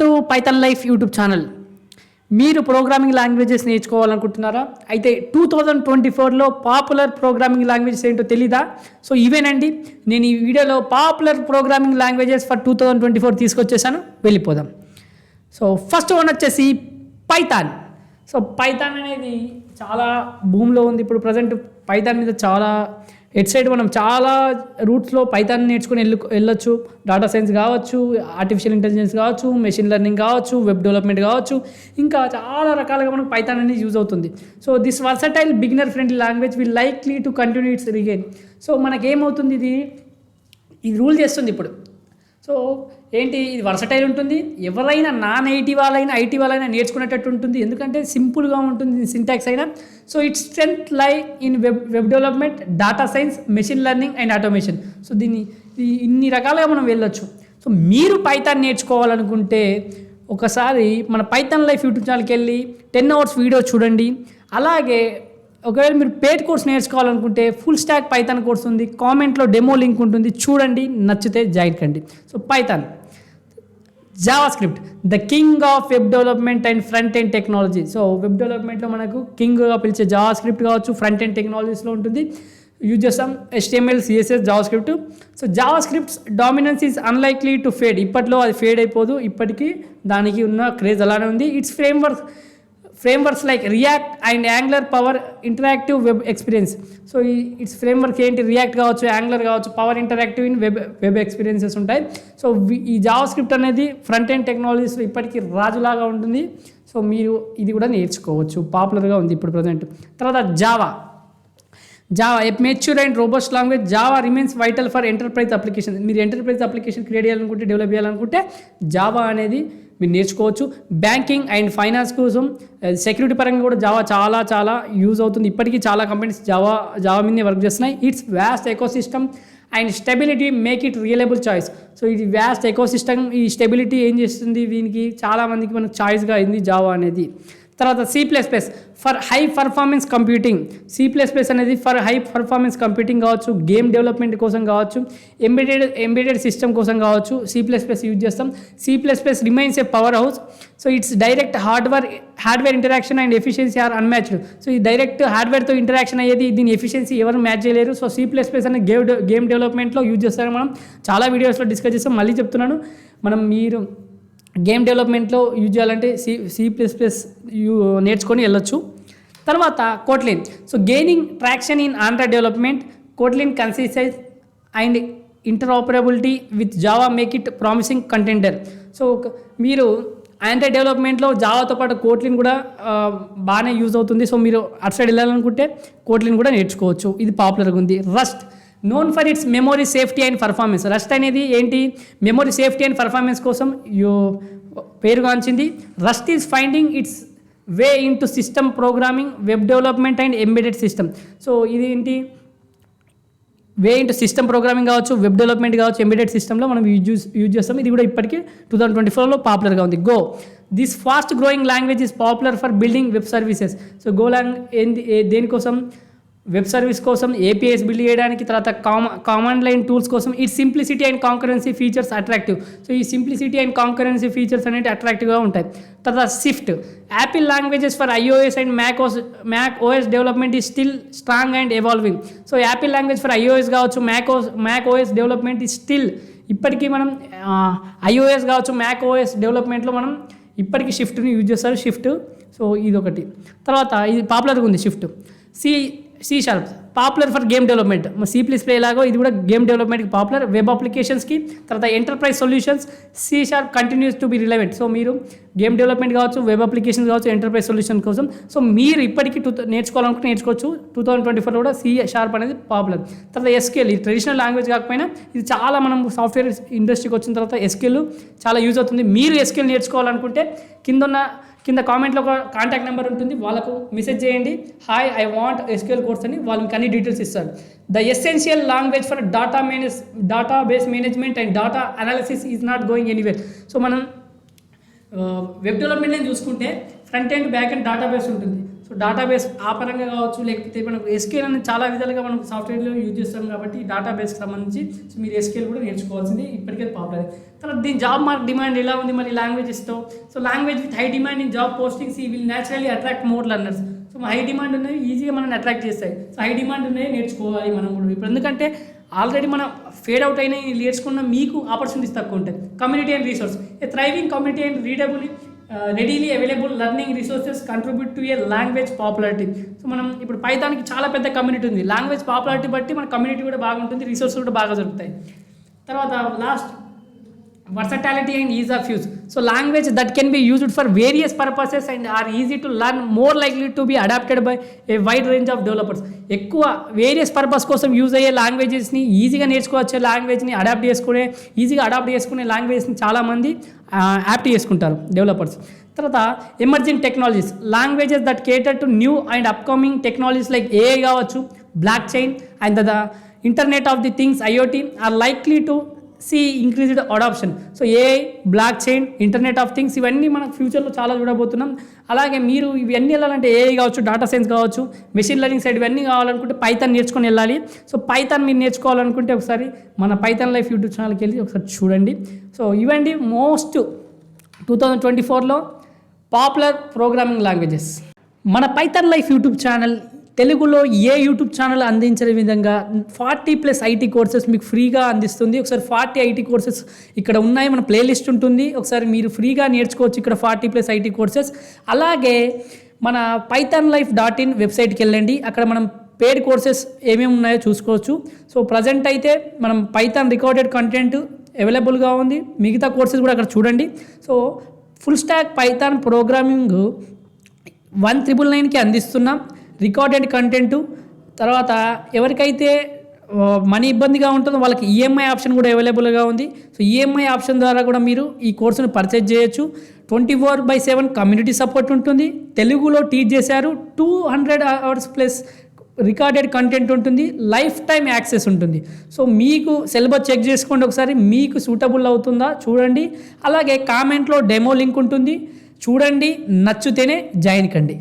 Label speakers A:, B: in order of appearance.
A: To Python life YouTube channel. మీరు programming languages నేర్చుకోవాలనుకుంటున్నారా? అయితే 2024లో popular programming languages ఏంటో తెలీదా? సో ఇవేనండి, నేను ఈ వీడియోలో పాపులర్ ప్రోగ్రామింగ్ లాంగ్వేజెస్ ఫర్ 2024 తీసుకొచ్చేసాను. వెళ్ళిపోదాం. సో ఫస్ట్ వన్ వచ్చేసి పైథాన్. సో పైథాన్ అనేది చాలా భూమిలో ఉంది. ఇప్పుడు ప్రజెంట్ పైథాన్ మీద చాలా ఎట్ సైడ్ మనం చాలా రూట్స్లో పైథాన్ నేర్చుకుని వెళ్ళొచ్చు. డాటా సైన్స్ కావచ్చు, ఆర్టిఫిషియల్ ఇంటెలిజెన్స్ కావచ్చు, మెషిన్ లెర్నింగ్ కావచ్చు, వెబ్ డెవలప్మెంట్ కావచ్చు, ఇంకా చాలా రకాలుగా మనకు పైథాన్ అనేది యూజ్ అవుతుంది. So this versatile beginner friendly language will likely to continue its reign. So మనకేమవుతుంది, ఇది రూల్ చేస్తుంది ఇప్పుడు. సో ఏంటి, ఇది వర్సటైల్ ఉంటుంది. ఎవరైనా నాన్ ఐటీ వాళ్ళైనా ఐటీ వాళ్ళైనా నేర్చుకునేటట్టు ఉంటుంది, ఎందుకంటే సింపుల్గా ఉంటుంది సింటాక్స్ అయినా. సో ఇట్స్ స్ట్రెంత్ లై in web development, data science, machine learning and automation. So దీన్ని ఇన్ని రకాలుగా మనం వెళ్ళొచ్చు. సో మీరు పైథాన్ నేర్చుకోవాలనుకుంటే ఒకసారి మన పైథాన్ లైఫ్ యూట్యూబ్ ఛానల్కి వెళ్ళి 10 hours వీడియో చూడండి. అలాగే ఒకవేళ మీరు పేడ్ కోర్స్ నేర్చుకోవాలనుకుంటే ఫుల్ స్టాక్ పైథాన్ కోర్స్ ఉంది, కామెంట్లో డెమో లింక్ ఉంటుంది, చూడండి, నచ్చితే జాయిన్ కండి. So Python, JavaScript, the king of web development and front end technology. So web డెవలప్మెంట్లో మనకు కింగ్గా పిలిచే జావా స్క్రిప్ట్ కావచ్చు, ఫ్రంట్ ఎండ్ టెక్నాలజీస్లో ఉంటుంది. యూజ్ చేస్తాం HTML, CSS, JavaScript. So JavaScript's dominance is unlikely to fade. ఇప్పట్లో అది ఫేడ్ అయిపోదు, ఇప్పటికీ దానికి ఉన్న క్రేజ్ అలానే ఉంది. It's frameworks like react and angler power interactive web experience. So it's framework ఏంటి, రియాక్ట్ కావచ్చు, యాంగ్లర్ కావచ్చు, power interactive in web experiences ఉంటాయి. సో ఈ జావా స్క్రిప్ట్ అనేది ఫ్రంట్ ఎండ్ టెక్నాలజీస్లో ఇప్పటికీ రాజులాగా ఉంటుంది. సో మీరు ఇది కూడా నేర్చుకోవచ్చు, పాపులర్గా ఉంది ఇప్పుడు ప్రజెంట్. తర్వాత Java A mature and robust language. Java remains vital for enterprise application. మీరు ఎంటర్ప్రైజ్ అప్లికేషన్ క్రియేట్ చేయాలనుకుంటే, డెవలప్ చేయాలనుకుంటే జావా అనేది మీరు నేర్చుకోవచ్చు. బ్యాంకింగ్ అండ్ ఫైనాన్స్ కోసం, సెక్యూరిటీ పరంగా కూడా జావా చాలా యూజ్ అవుతుంది. ఇప్పటికీ చాలా కంపెనీస్ జావా మీదనే వర్క్ చేస్తున్నాయి. It's vast ecosystem and stability make it reliable choice. So ఇది వ్యాస్ట్ ఎకోసిస్టమ్, ఈ స్టెబిలిటీ ఏం చేస్తుంది, దీనికి చాలామందికి మనకు చాయిస్గా అయింది జావా అనేది. తర్వాత C++ for high performance computing. C++ అనేది ఫర్ హై పర్ఫార్మెన్స్ కంప్యూటింగ్ కావచ్చు, గేమ్ డెవలప్మెంట్ కోసం కావచ్చు, ఎంబెడెడ్ సిస్టమ్ కోసం కావచ్చు, C++ యూజ్ చేస్తాం. C++ remains A power house. So it's direct hardware interaction and efficiency are unmatched. So ఈ direct హార్డ్వేర్తో interaction అయ్యేది, దీని ఎఫిషియన్సీ ఎవరు మ్యాచ్ చేయలేరు. సో C++ అనే గేమ్ డెవలప్మెంట్లో యూజ్ చేస్తారని మనం చాలా వీడియోస్లో డిస్కస్ చేస్తాం. మళ్ళీ చెప్తున్నాను, మీరు గేమ్ డెవలప్మెంట్లో యూజ్ చేయాలంటే C++ నేర్చుకొని వెళ్ళొచ్చు. తర్వాత Kotlin. So gaining traction in Android development, Kotlin consistence and interoperability with Java make it promising contender. So మీరు ఆండ్రాయిడ్ డెవలప్మెంట్లో జావాతో పాటు కోట్లిన్ కూడా బాగానే యూజ్ అవుతుంది. సో మీరు అటు సైడ్ వెళ్ళాలనుకుంటే కోట్లిన్ కూడా నేర్చుకోవచ్చు. ఇది పాపులర్గా ఉంది. Rust known for its memory safety and performance. Rust అనేది ఏంటి, మెమొరీ సేఫ్టీ అండ్ పర్ఫార్మెన్స్ కోసం పేరుగాంచింది. Rust is finding its way into system programming, web development and embedded system. So ఇది ఏంటి, వే ఇంటూ సిస్టమ్ ప్రోగ్రామింగ్ కావచ్చు, web development కావచ్చు, embedded సిస్టంలో మనం యూజ్ చేస్తాం. ఇది కూడా ఇప్పటికీ 2024లో పాపులర్గా ఉంది. Go this fast growing language is popular for building web services. So Go దేనికోసం, వెబ్ సర్వీస్ కోసం, APIs బిల్డ్ చేయడానికి, తర్వాత కామన్ లైన్ టూల్స్ కోసం. It simplicity and concurrency features attractive. So ఈ సింప్లిసిటీ అండ్ కాంకరెన్సీ ఫీచర్స్ అనేవి అట్రాక్టివ్గా ఉంటాయి. తర్వాత Swift, Apple languages for iOS and Mac OS development is still strong and evolving. So Apple language for iOS కావచ్చు, Mac OS development is still, ఇప్పటికీ మనం iOS కావచ్చు, Mac OS డెవలప్మెంట్లో మనం ఇప్పటికీ షిఫ్ట్ని యూజ్ చేస్తారు, షిఫ్ట్. సో ఇదొకటి. తర్వాత ఇది పాపులర్గా ఉంది shift. C# popular for game development. C++ లాగో ఇది కూడా గేమ్ డెవలప్మెంట్కి పాపులర్, వెబ్ అప్లికేషన్స్కి. తర్వాత enterprise solutions, C# continues to be relevant. So మీరు గేమ్ డెవలప్మెంట్ కావచ్చు, వెబ్ అప్లికేషన్స్ కావచ్చు, ఎంటర్ప్రైజ్ సొల్యూషన్ కోసం. సో మీరు ఇప్పటికీ నేర్చుకోవాలనుకుంటే నేర్చుకోవచ్చు. 2024లో కూడా C# అనేది పాపులర్. తర్వాత SQL, ఇది ట్రెడిషనల్ లాంగ్వేజ్ కాకపోయినా ఇది చాలా, మనం సాఫ్ట్వేర్ ఇండస్ట్రీకి వచ్చిన తర్వాత SQL చాలా యూజ్ అవుతుంది. మీరు SQL నేర్చుకోవాలనుకుంటే కింద కామెంట్లో ఒక కాంటాక్ట్ నెంబర్ ఉంటుంది, వాళ్ళకు మెసేజ్ చేయండి, hi I want SQL course అని. వాళ్ళు మీకు అన్ని డీటెయిల్స్ ఇస్తారు. The essential language for database management and data analysis is not going anywhere. So మనం వెబ్ డెవలప్మెంట్ చూసుకుంటే front end, back end database ఉంటుంది. సో డేటాబేస్ ఆ పరంగా కావచ్చు, లేకపోతే మనకు ఎస్క్యూఎల్ అనేది చాలా విధాలుగా మనం సాఫ్ట్వేర్లో యూజ్ చేస్తాం కాబట్టి డేటాబేస్కి సంబంధించి సో మీరు ఎస్క్యూఎల్ కూడా నేర్చుకోవాల్సింది, ఇప్పటికే పాపులర్. తర్వాత దీని జాబ్ మార్కెట్ డిమాండ్ ఎలా ఉంది మరి లాంగ్వేజెస్తో? So language with high demand in job postings ఈ will naturally attract more learners. So high demand ఉన్నవి ఈజీగా మనం అట్రాక్ట్ చేస్తాయి. సో హై డిమాండ్ ఉన్నాయి నేర్చుకోవాలి మనం కూడా ఇప్పుడు, ఎందుకంటే ఆల్రెడీ మనం ఫేడ్ అవుట్ అయినా నేర్చుకున్న మీకు ఆపర్చునిటీస్ తక్కువ ఉంటాయి. Community and resource, A thriving community and readable readily available learning resources contribute to A language popularity. So మనం ఇప్పుడు పైథాన్కి చాలా పెద్ద కమ్యూనిటీ ఉంది, లాంగ్వేజ్ పాపులారిటీ బట్టి మన కమ్యూనిటీ కూడా బాగుంటుంది, రిసోర్సెస్ కూడా బాగా దొరుకుతాయి. తర్వాత last versatility and ease of use. So language that can be used for various purposes and are easy to learn, more likely to be adapted by a wide range of developers. ఎక్కువ various purpose కోసం use అయ్యే లాంగ్వేజెస్ని ఈజీగా నేర్చుకోవచ్చే లాంగ్వేజ్ని ఈజీగా adapt చేసుకునే లాంగ్వేజ్ని చాలామంది apt చేసుకుంటారు developers. తర్వాత emerging technologies, languages that cater to new and upcoming technologies like AI కావచ్చు, blockchain and the internet of the things IoT are likely to see increased adoption. So AI, blockchain, internet of things ఇవన్నీ మనకు ఫ్యూచర్లో చాలా చూడబోతున్నాం. అలాగే మీరు ఇవన్నీ వెళ్ళాలంటే ఏఐ కావచ్చు, డేటా సైన్స్ కావచ్చు, మెషిన్ లెర్నింగ్ సైడ్ ఇవన్నీ కావాలనుకుంటే పైథాన్ నేర్చుకొని వెళ్ళాలి. సో పైథాన్ మీరు నేర్చుకోవాలనుకుంటే ఒకసారి మన పైథాన్ లైఫ్ యూట్యూబ్ ఛానల్కి వెళ్ళి ఒకసారి చూడండి. సో ఇవండి మోస్ట్ 2024లో పాపులర్ ప్రోగ్రామింగ్ లాంగ్వేజెస్. మన పైథాన్ లైఫ్ యూట్యూబ్ ఛానల్ తెలుగులో ఏ యూట్యూబ్ ఛానల్ అందించే విధంగా 40+ IT కోర్సెస్ మీకు ఫ్రీగా అందిస్తుంది. ఒకసారి 40 IT కోర్సెస్ ఇక్కడ ఉన్నాయి, మన ప్లేలిస్ట్ ఉంటుంది, ఒకసారి మీరు ఫ్రీగా నేర్చుకోవచ్చు ఇక్కడ 40+ IT కోర్సెస్. అలాగే మన pythonlife.in వెబ్సైట్కి వెళ్ళండి, అక్కడ మనం పేడ్ కోర్సెస్ ఏమేమి ఉన్నాయో చూసుకోవచ్చు. సో ప్రజెంట్ అయితే మనం పైథాన్ రికార్డెడ్ కంటెంట్ అవైలబుల్గా ఉంది, మిగతా కోర్సెస్ కూడా అక్కడ చూడండి. So full stack Python programming 1999కి అందిస్తున్నాం రికార్డెడ్ కంటెంట్. తర్వాత ఎవరికైతే మనీ ఇబ్బందిగా ఉంటుందో వాళ్ళకి EMI ఆప్షన్ కూడా అవైలబుల్గా ఉంది. సో EMI ఆప్షన్ ద్వారా కూడా మీరు ఈ కోర్సును పర్చేజ్ చేయొచ్చు. 24/7 కమ్యూనిటీ సపోర్ట్ ఉంటుంది, తెలుగులో టీచ్ చేశారు, 200 hours+ రికార్డెడ్ కంటెంట్ ఉంటుంది, లైఫ్ టైం యాక్సెస్ ఉంటుంది. సో మీకు సిలబస్ చెక్ చేసుకోండి ఒకసారి, మీకు సూటబుల్ అవుతుందా చూడండి. అలాగే కామెంట్లో డెమో లింక్ ఉంటుంది, చూడండి, నచ్చితేనే జాయిన్ కండి.